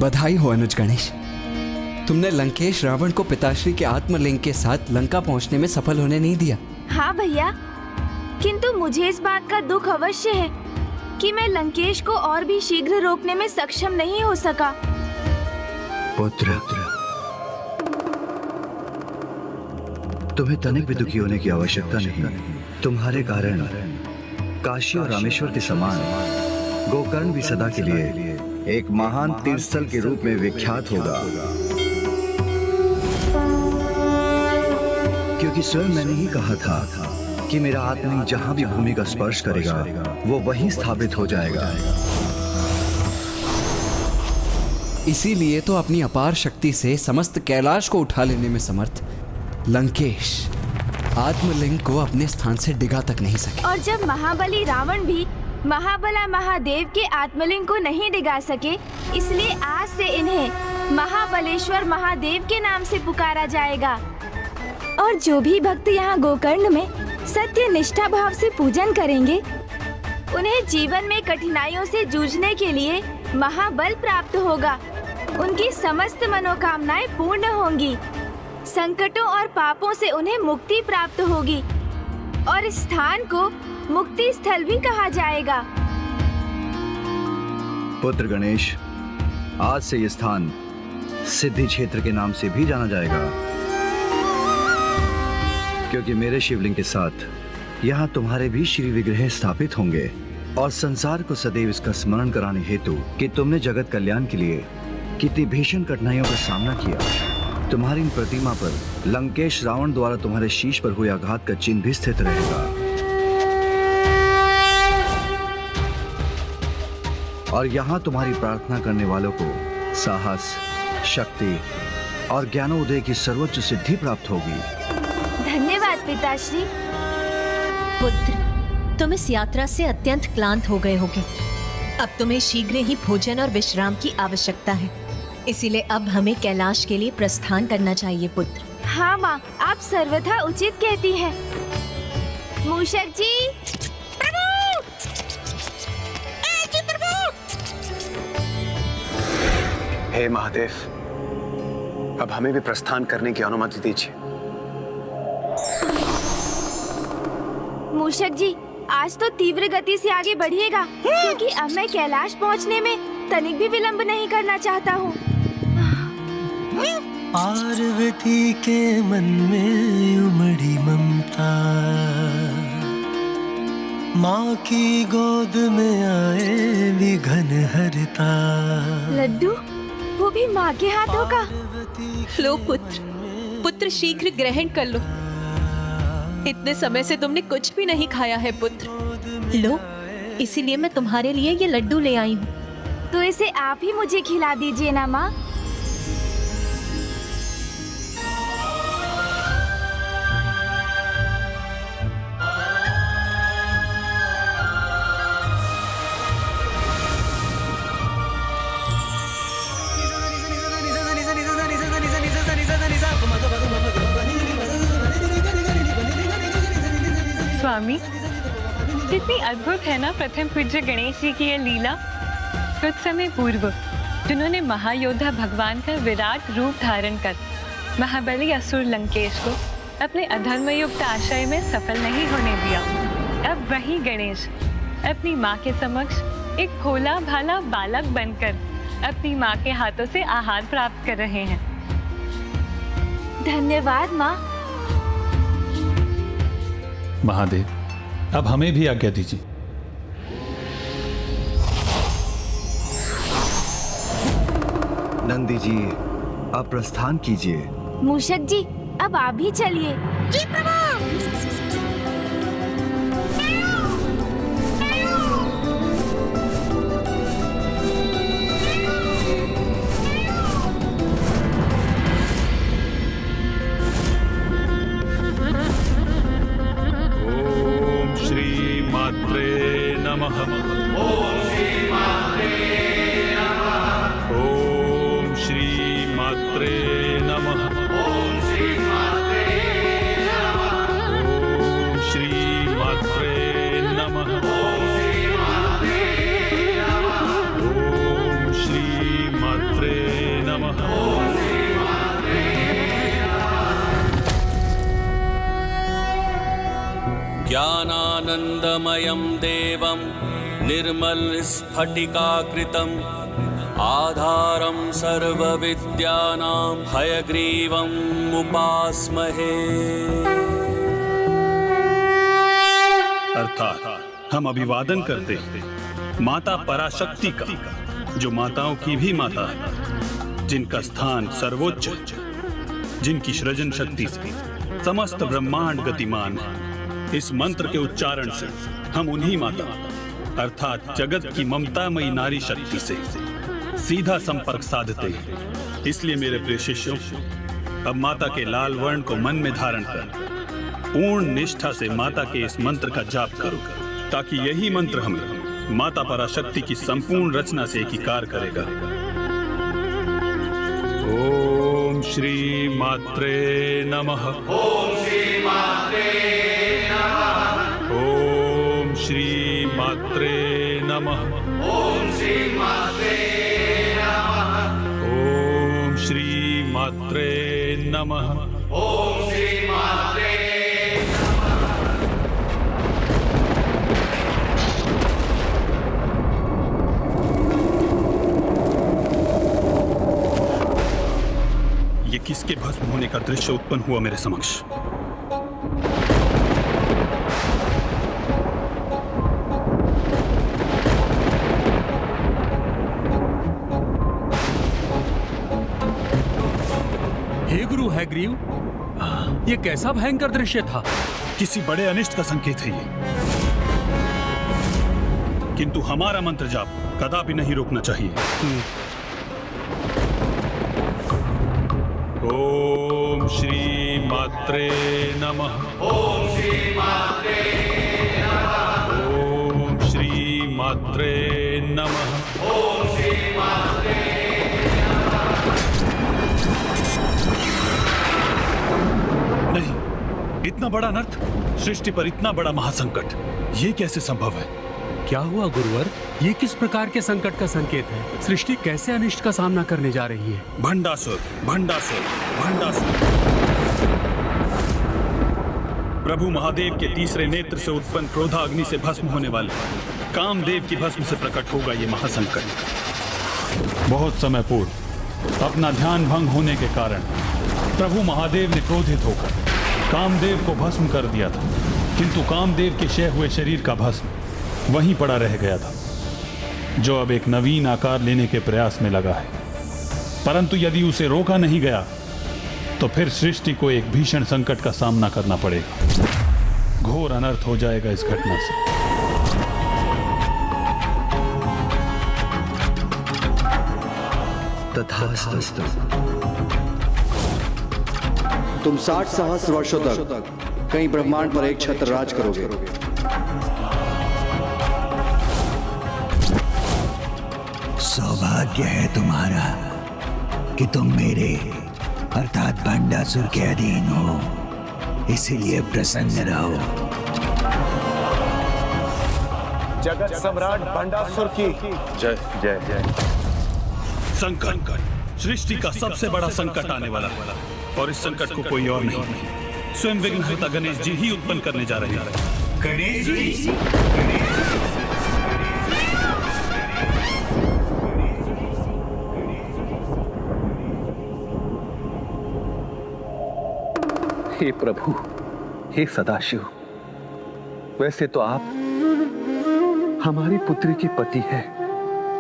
बधाई हो अनुज गणेश, तुमने लंकेश रावण को पिताश्री के आत्मलिंग के साथ लंका पहुंचने में सफल होने नहीं दिया। हाँ भैया, किंतु मुझे इस बात का दुख अवश्य है कि मैं लंकेश को और भी शीघ्र रोकने में सक्षम नहीं हो सका। पुत्र, तुम्हें तनिक भी दुखी होने की आवश्यकता नहीं। तुम्हारे कारण काशी और रामेश्वर के समान गोकर्ण भी सदा के लिए एक महान तीर्थस्थल के रूप में विख्यात होगा, क्योंकि स्वयं मैंने ही कहा था कि मेरा आत्मा जहां भी भूमि का स्पर्श करेगा वो वहीं स्थापित हो जाएगा। इसीलिए तो अपनी अपार शक्ति से समस्त कैलाश को उठा लेने में समर्थ लंकेश आत्मलिंग को अपने स्थान से डिगा तक नहीं सके। और जब महाबली रावण भी महाबला महादेव के आत्मलिंग को नहीं डिगा सके, इसलिए आज से इन्हें महाबलेश्वर महादेव के नाम से पुकारा जाएगा। और जो भी भक्त यहाँ गोकर्ण में सत्य निष्ठा भाव से पूजन करेंगे, उन्हें जीवन में कठिनाइयों से जूझने के लिए महाबल प्राप्त होगा। उनकी समस्त मनोकामनाएं पूर्ण होंगी, संकटों और पापों से उन्हें मुक्ति प्राप्त होगी और इस स्थान को मुक्ति स्थल भी कहा जाएगा। पुत्र गणेश, आज से यह स्थान सिद्धि क्षेत्र के नाम से भी जाना जाएगा, क्योंकि मेरे शिवलिंग के साथ यहाँ तुम्हारे भी श्री विग्रह स्थापित होंगे और संसार को सदैव इसका स्मरण कराने हेतु कि तुमने जगत कल्याण के लिए कितनी भीषण कठिनाइयों का सामना किया। तुम्हारी इन प्रतिमा पर लंकेश रावण द्वारा तुम्हारे शीश पर हुए आघात का चिन्ह भी स्थित रहेगा और यहाँ तुम्हारी प्रार्थना करने वालों को साहस, शक्ति और ज्ञानोदय की सर्वोच्च सिद्धि प्राप्त होगी। धन्यवाद पिताश्री। पुत्र, तुम इस यात्रा से अत्यंत क्लांत हो गए होगे। अब तुम्हें शीघ्र ही भोजन और विश्राम की आवश्यकता है, इसीलिए अब हमें कैलाश के लिए प्रस्थान करना चाहिए पुत्र। हाँ माँ, आप सर्वथा उचित कहती हैं। मूषक जी, हे महादेव, अब हमें भी प्रस्थान करने की अनुमति दीजिए। मूषक जी, आज तो तीव्र गति से आगे बढ़िएगा, क्योंकि अब मैं कैलाश पहुंचने में तनिक भी विलंब नहीं करना चाहता हूँ। पार्वती के मन में उमड़ी ममता, माँ की गोद में आए विघन हरता। लड्डू, वो भी माँ के हाथों का। लो पुत्र, पुत्र शीघ्र ग्रहण कर लो। इतने समय से तुमने कुछ भी नहीं खाया है पुत्र। लो, इसीलिए मैं तुम्हारे लिए ये लड्डू ले आई हूँ। तो इसे आप ही मुझे खिला दीजिए ना माँ। स्वामी, कितनी अद्भुत है ना प्रथम पूज्य गणेश जी की यह लीला। कुछ समय पूर्व जिन्होंने महायोद्धा भगवान का विराट रूप धारण कर महाबली असुर लंकेश को अपने अधर्मयुक्त आशय में सफल नहीं होने दिया, अब वही गणेश अपनी माँ के समक्ष एक भोला भाला बालक बनकर अपनी माँ के हाथों से आहार प्राप्त कर रहे हैं। धन्यवाद माँ। महादेव, अब हमें भी आज्ञा दीजिए। नंदी जी, आप प्रस्थान कीजिए। मूषक जी, अब आप भी चलिए। जी प्रभु। ओम श्री मात्रे नमः। ओम श्री मात्रे नमः। ओम श्री मात्रे नमः। ओम श्री मात्रे नमः। नमः। ज्ञानानन्दमयं देवं निर्मलस्फटिकाकृतिम् आधारं सर्वविद्यानां हयग्रीवम् उपास्महे। अर्थात हम अभिवादन करते हैं माता पराशक्ति का, जो माताओं की भी माता है, जिनका स्थान सर्वोच्च, जिनकी सृजन शक्ति से समस्त ब्रह्मांड गतिमान है। इस मंत्र के उच्चारण से हम उन्हीं माता अर्थात जगत की ममतामयी नारी शक्ति से सीधा संपर्क साधते हैं। इसलिए मेरे प्रिय शिष्यों, अब माता के लाल वर्ण को मन में धारण कर पूर्ण निष्ठा से माता के इस मंत्र का जाप करो, ताकि यही मंत्र हमें माता पराशक्ति की संपूर्ण रचना से एकीकार करेगा। ओम श्री मात्रे नमः। ओम श्री मात्रे नमः। ओम श्री मात्रे नमः। ओम श्री मात्रे नमः। ओम श्री मात्रे नमः। ओम श्री मात्रे। ये किसके भस्म होने का दृश्य उत्पन्न हुआ मेरे समक्ष? हे गुरु हैग्रीव, ये कैसा भयंकर दृश्य था? किसी बड़े अनिष्ट का संकेत है ये, किंतु हमारा मंत्र जाप कदापि नहीं रोकना चाहिए। ओम श्री मात्रे नमः। ओम श्री मात्रे नमः। ओम श्री मात्रे नमः। ओम श्री मात्रे नमः। नहीं, इतना बड़ा अनर्थ, सृष्टि पर इतना बड़ा महासंकट, ये कैसे संभव है? क्या हुआ गुरुवर? ये किस प्रकार के संकट का संकेत है? सृष्टि कैसे अनिष्ट का सामना करने जा रही है? भंडासुर, भंडासुर, भंडासुर। प्रभु महादेव के तीसरे नेत्र से उत्पन्न क्रोधाग्नि से भस्म होने वाले कामदेव की भस्म से प्रकट होगा ये महासंकट। बहुत समय पूर्व अपना ध्यान भंग होने के कारण प्रभु महादेव ने क्रोधित होकर कामदेव को भस्म कर दिया था, किंतु कामदेव के क्षय हुए शरीर का भस्म वहीं पड़ा रह गया था, जो अब एक नवीन आकार लेने के प्रयास में लगा है। परंतु यदि उसे रोका नहीं गया तो फिर सृष्टि को एक भीषण संकट का सामना करना पड़ेगा। घोर अनर्थ हो जाएगा इस घटना से। तथास्तु। तुम 60 सहस्त्र वर्षों तक कई ब्रह्मांड पर एक छत्र राज करोगे। सौभाग्य है तुम्हारा कि तुम मेरे अर्थात भंडासुर के अधीन हो, इसीलिए प्रसन्न रहो। जगत सम्राट भंडासुर की जय जय जय। संकट, सृष्टि का सबसे बड़ा संकट आने वाला है, और इस संकट को कोई और नहीं, स्वयं विघ्नहर्ता गणेश जी ही उत्पन्न करने जा रहे हैं। गणेश जी, हे प्रभु, हे सदाशिव, वैसे तो आप हमारी पुत्री के पति है,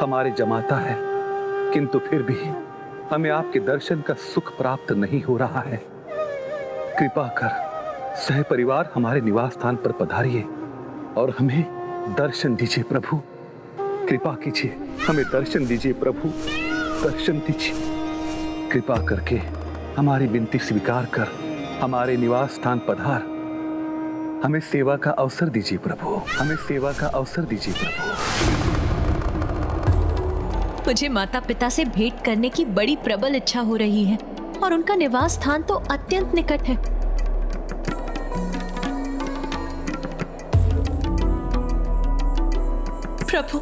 हमारे जमाता है, किंतु फिर भी हमें आपके दर्शन का सुख प्राप्त नहीं हो रहा है। कृपा कर सह परिवार हमारे निवास स्थान पर पधारिए और हमें दर्शन दीजिए प्रभु। कृपा कीजिए, हमें दर्शन दीजिए प्रभु, दर्शन दीजिए। कृपा करके हमारी विनती स्वीकार कर हमारे निवास स्थान पधार, हमें सेवा का अवसर दीजिए प्रभु, हमें सेवा का अवसर दीजिए प्रभु। मुझे माता पिता से भेंट करने की बड़ी प्रबल इच्छा हो रही है, और उनका निवास स्थान तो अत्यंत निकट है। प्रभु,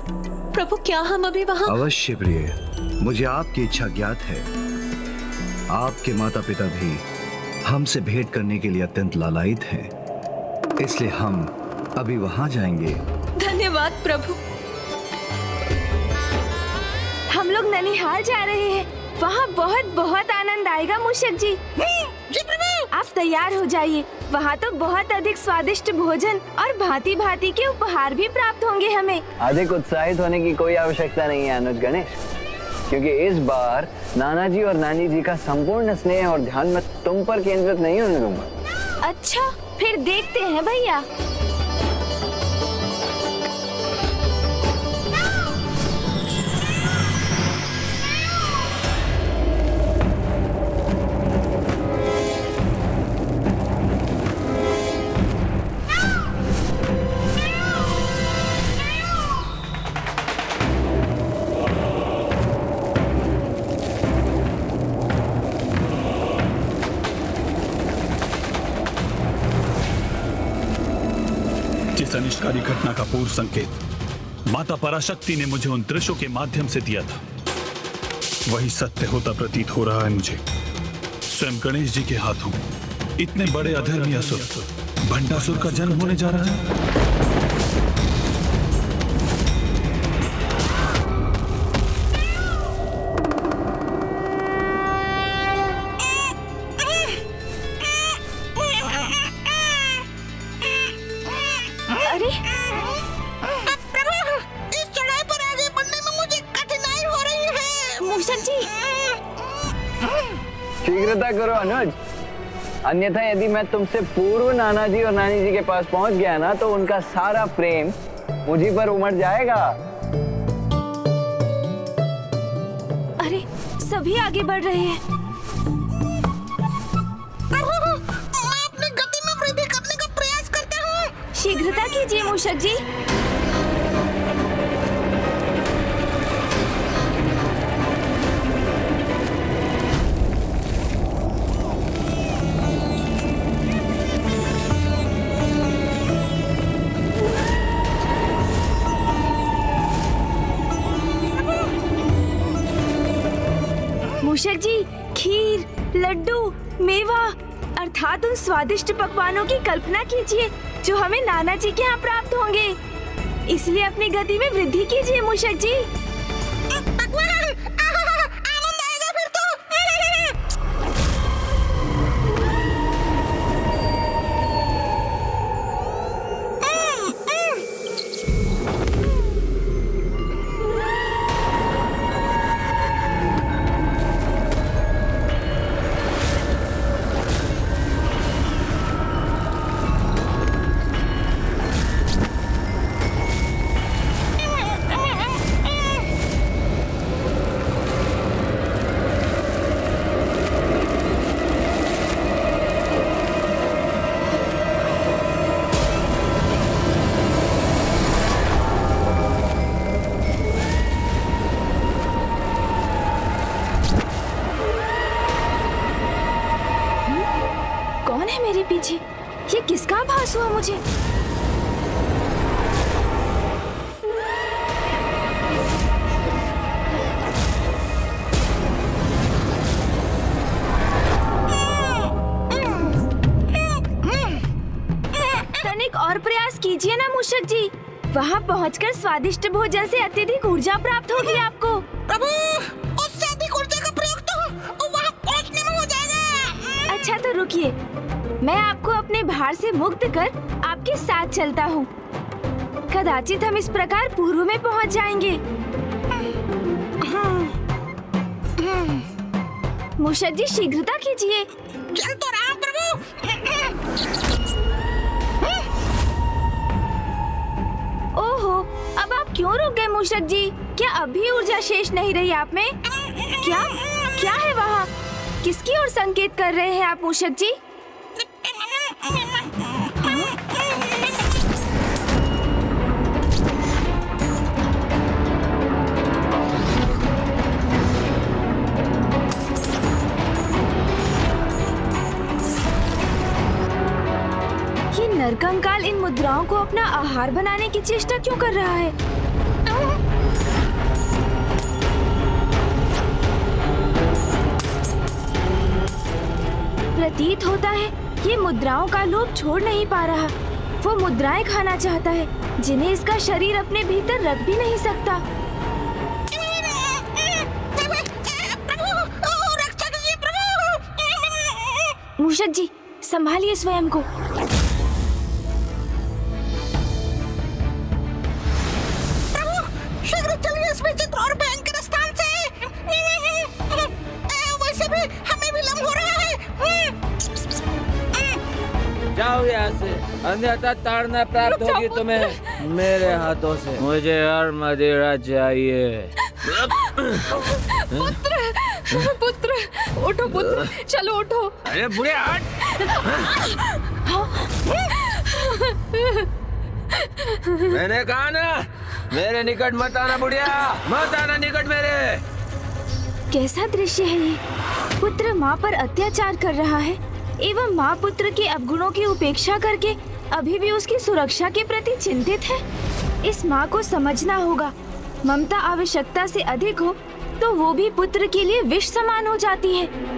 प्रभु, क्या हम अभी वहाँ? अवश्य प्रिय, मुझे आपकी इच्छा ज्ञात है। आपके माता पिता भी हमसे भेंट करने के लिए अत्यंत लालायित हैं, इसलिए हम अभी वहां जाएंगे। धन्यवाद प्रभु। हम लोग ननिहाल जा रहे हैं, वहाँ बहुत बहुत आनंद आएगा मूषक जी। आप तैयार हो जाइए, वहाँ तो बहुत अधिक स्वादिष्ट भोजन और भांति भांति के उपहार भी प्राप्त होंगे हमें। अधिक उत्साहित होने की कोई आवश्यकता नहीं है अनुज गणेश, क्योंकि इस बार नाना जी और नानी जी का संपूर्ण स्नेह और ध्यान मैं तुम पर केंद्रित नहीं होने दूंगा। अच्छा, फिर देखते हैं भैया। जिस अनिष्टकारी घटना का पूर्व संकेत माता पराशक्ति ने मुझे उन दृश्यों के माध्यम से दिया था, वही सत्य होता प्रतीत हो रहा है मुझे। स्वयं गणेश जी के हाथों इतने बड़े अधर्मी असुर भंडासुर का जन्म होने जा रहा है। शीघ्रता करो अनुज, अन्यथा यदि मैं तुमसे पूर्व नाना जी और नानी जी के पास पहुंच गया ना, तो उनका सारा प्रेम मुझी पर उमड़ जाएगा। अरे, सभी आगे बढ़ रहे हैं। मैं अपनी गति में वृद्धि करने का प्रयास करता हूँ। शीघ्रता कीजिए मूषक जी। मूषक जी, खीर, लड्डू, मेवा अर्थात उन स्वादिष्ट पकवानों की कल्पना कीजिए जो हमें नाना जी के यहाँ प्राप्त होंगे। इसलिए अपनी गति में वृद्धि कीजिए मूषक जी। आनंद आएगा फिर तो। मेरे पीछे ये किसका आभास हुआ मुझे? तनिक और प्रयास कीजिए ना मूषक जी, वहाँ पहुँचकर स्वादिष्ट भोजन से अत्यधिक ऊर्जा प्राप्त होगी आपको। प्रभु, उससे अधिक ऊर्जा का प्रयोग तो वहाँ पहुँचने में हो जाएगा। अच्छा तो रुकिए, मैं आपको अपने भार से मुक्त कर आपके साथ चलता हूँ। कदाचित हम इस प्रकार पूर्व में पहुँच जाएंगे। मूषक जी, शीघ्रता कीजिए। चल तो रहा हूं प्रभु। ओहो, अब आप क्यों रुक गए मूषक जी? क्या अभी ऊर्जा शेष नहीं रही आप में? क्या है वहाँ? किसकी ओर संकेत कर रहे हैं आप मूषक जी? ये नरकंकाल इन मुद्राओं को अपना आहार बनाने की चेष्टा क्यों कर रहा है? प्रतीत होता है ये मुद्राओं का लोभ छोड़ नहीं पा रहा। वो मुद्राएं खाना चाहता है जिन्हें इसका शरीर अपने भीतर रख भी नहीं सकता। मूषक जी, संभालिए स्वयं को। शीघ्र चलिए इस विचित्र और भयंकर स्थान से। वैसे भी हमें विलंब हो रहा है। जाओ यहाँ से, अन्यथा ताड़ना प्राप्त होगी तुम्हें मेरे हाथों से। मुझे और मदिरा चाहिए। पुत्र, उठो पुत्र, चलो उठो। अरे बुरे हट। मैंने कहा ना, मेरे निकट मत आना बुढ़िया, मत आना निकट मेरे। कैसा दृश्य है ये? पुत्र माँ पर अत्याचार कर रहा है एवं माँ पुत्र के अवगुणों की उपेक्षा करके अभी भी उसकी सुरक्षा के प्रति चिंतित है। इस माँ को समझना होगा, ममता आवश्यकता से अधिक हो तो वो भी पुत्र के लिए विष समान हो जाती है।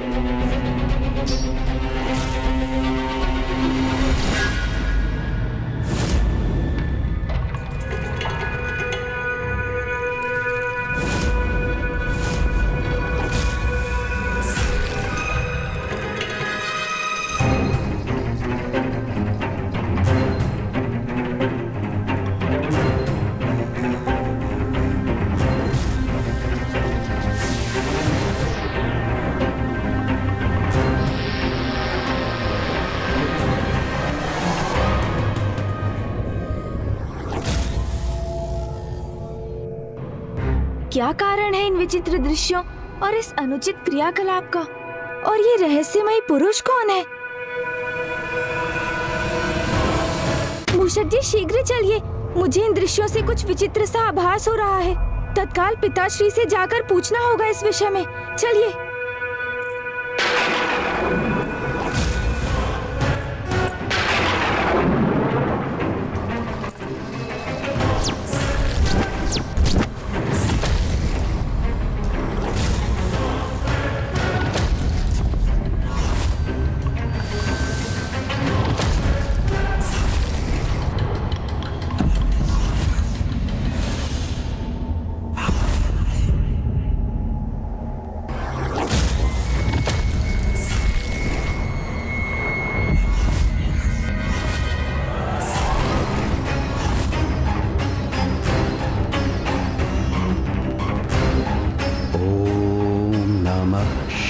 क्या कारण है इन विचित्र दृश्यों और इस अनुचित क्रियाकलाप का? और ये रहस्यमयी पुरुष कौन है? मूषक जी, शीघ्र चलिए, मुझे इन दृश्यों से कुछ विचित्र सा आभास हो रहा है। तत्काल पिताश्री से जाकर पूछना होगा इस विषय में। चलिए।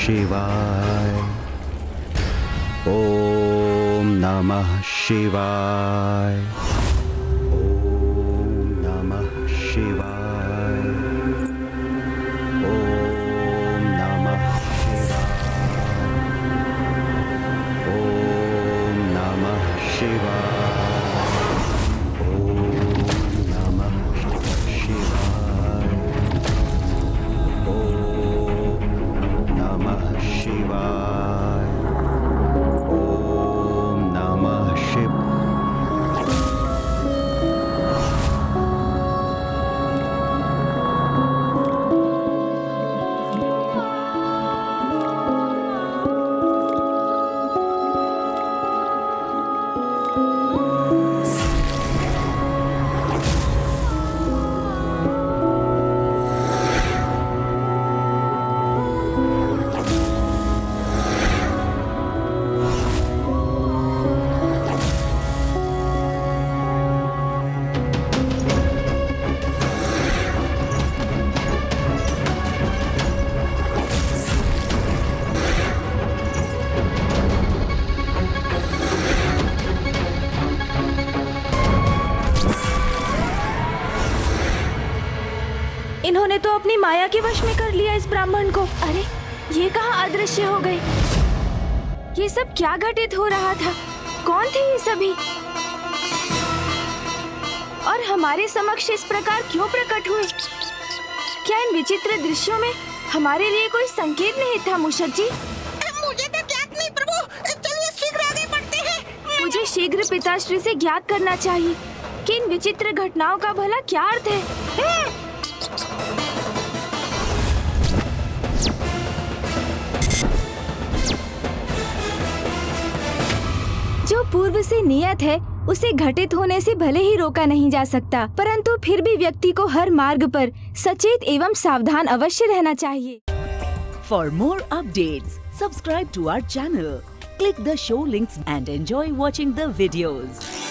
शिवाय। ओम नमः शिवाय। ओम नमः शिवाय। ओम नमः शिवाय। ओम नमः शिवाय। ओम नमः शिवाय। ओम नमः शिवाय। ओम नमः शिवाय। इन्होंने तो अपनी माया के वश में कर लिया इस ब्राह्मण को। अरे, ये कहाँ अदृश्य हो गए? ये सब क्या घटित हो रहा था? कौन थे ये सभी? और हमारे समक्ष इस प्रकार क्यों प्रकट हुए? क्या इन विचित्र दृश्यों में हमारे लिए कोई संकेत नहीं था मूषक जी? मुझे तो ज्ञात नहीं प्रभु। चलिए शीघ्र आगे बढ़ते हैं। मुझे शीघ्र पिताश्री से ज्ञात करना चाहिए कि इन विचित्र घटनाओं का भला क्या अर्थ है। से नियत है उसे घटित होने से भले ही रोका नहीं जा सकता, परंतु फिर भी व्यक्ति को हर मार्ग पर सचेत एवं सावधान अवश्य रहना चाहिए। For more updates, subscribe to our channel, click the show links and enjoy watching the videos.